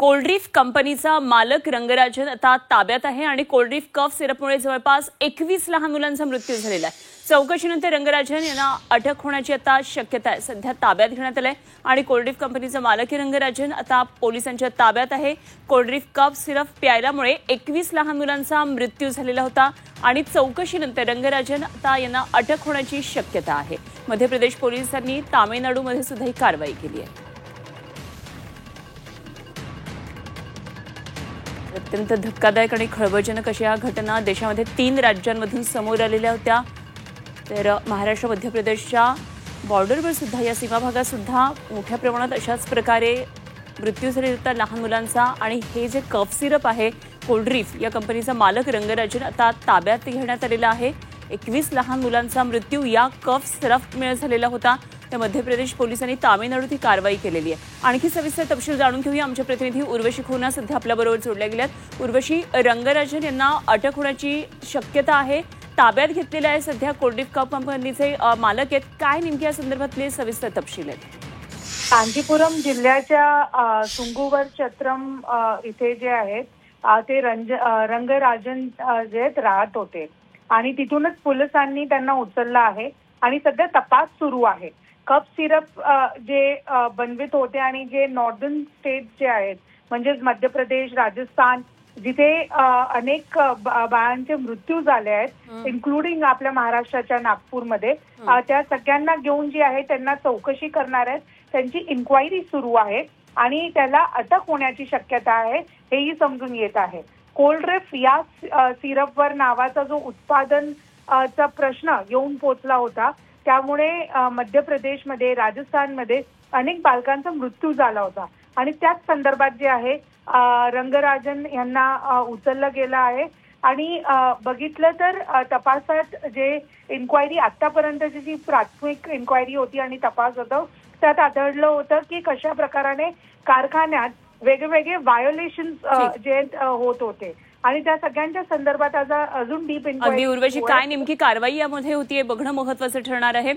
कोल्ड्रीफ कंपनीचा मालक रंगराजन आता ताब्यात आहे आणि कोल्ड्रीफ कफ सिरपमुळे जवळपास 21 लहान मुलांचा मृत्यू झालेला आहे। चौकशीनंतर रंगराजन यांना अटक होण्याची आता शक्यता आहे। सध्या ताब्यात घेण्यात आले आणि कोल्ड्रीफ कंपनीचा मालक रंगराजन आता पोलिसांच्या ताब्यात आहे। कोल्ड्रीफ कफ सिरप प्यायल्यामुळे 21 लहान मुलांचा मृत्यू झालेला होता आणि चौकशीनंतर रंगराजन आता यांना अटक होण्याची शक्यता आहे। मध्य प्रदेश पोलिसांनी तामिळनाडूमध्ये सुद्धा ही कारवाई केली आहे। अत्यंत धक्कादायक आणि खळबळजनक अशा या घटना देशामध्ये 3 राज्यांमधून समोर आलेल्या होत्या। तर महाराष्ट्र मध्य प्रदेशच्या बॉर्डरवर सुद्धा या सीमा भागात सुद्धा मोठ्या प्रमाणात अशाच प्रकारे मृत्यू झालेला होता लहान मुलांचा। आणि हे जे कफ सिरप आहे कोल्ड्रीफ या कंपनीचा मालक रंगराजन आता ताब्यात घेण्यात आलेला आहे। 21 लहान मुलांचा मृत्यू या कफ सिरपमुळे झालेला होता। तर मध्य प्रदेश पोलिसांनी तामिळनाडूत ही कारवाई केलेली आहे। आणखी सविस्तर तपशील जाणून घेऊया। आमचे प्रतिनिधी उर्वशी खोना सध्या आपल्याबरोबर जोडल्या गेल्यात। उर्वशी, रंगराजन यांना अटक होण्याची शक्यता आहे, ताब्यात घेतलेले आहे सध्या कोल्ड्रीफ कप कंपनीचे मालक आहेत। काय नेमकी या संदर्भातले सविस्तर तपशील आहेत? कांचीपुरम जिल्ह्याच्या सुंगुवर चत्रम इथे जे आहेत ते रंगराजन जे राहत होते आणि तिथूनच पोलिसांनी त्यांना उचललं आहे आणि सध्या तपास सुरू आहे। कप सिरप जे बनवित होते आणि जे नॉर्दर्न स्टेट जे आहेत म्हणजे मध्य प्रदेश, राजस्थान, जिथे अनेक बाळांचे मृत्यू झाले आहेत, इन्क्लुडिंग आपल्या महाराष्ट्राच्या नागपूरमध्ये, त्या सगळ्यांना घेऊन जी आहे त्यांना चौकशी करणार आहेत। त्यांची इन्क्वायरी सुरू आहे आणि त्याला अटक होण्याची शक्यता आहे हेही समजून येत आहे। कोल्ड्रीफ या सिरपवर नावाचा जो उत्पादन चा प्रश्न येऊन पोहोचला होता, त्यामुळे मध्य प्रदेशमध्ये, राजस्थानमध्ये अनेक बालकांचा मृत्यू झाला होता आणि त्याच संदर्भात जे आहे रंगराजन यांना उचललं गेलं आहे। आणि बघितलं तर तपासात जे इन्क्वायरी आतापर्यंतची जी प्राथमिक इन्क्वायरी होती आणि तपास होता त्यात आढळलं होतं की कशा प्रकारे कारखान्यात वेगवेगळे व्हायोलेशन्स जे होत होते आणि त्या सगळ्यांच्या संदर्भात अजून डीप इन्क्वायरी। उर्वशी, काय नेमकी कारवाई यामध्ये होतीये बघणं महत्त्वाचं ठरणार आहे।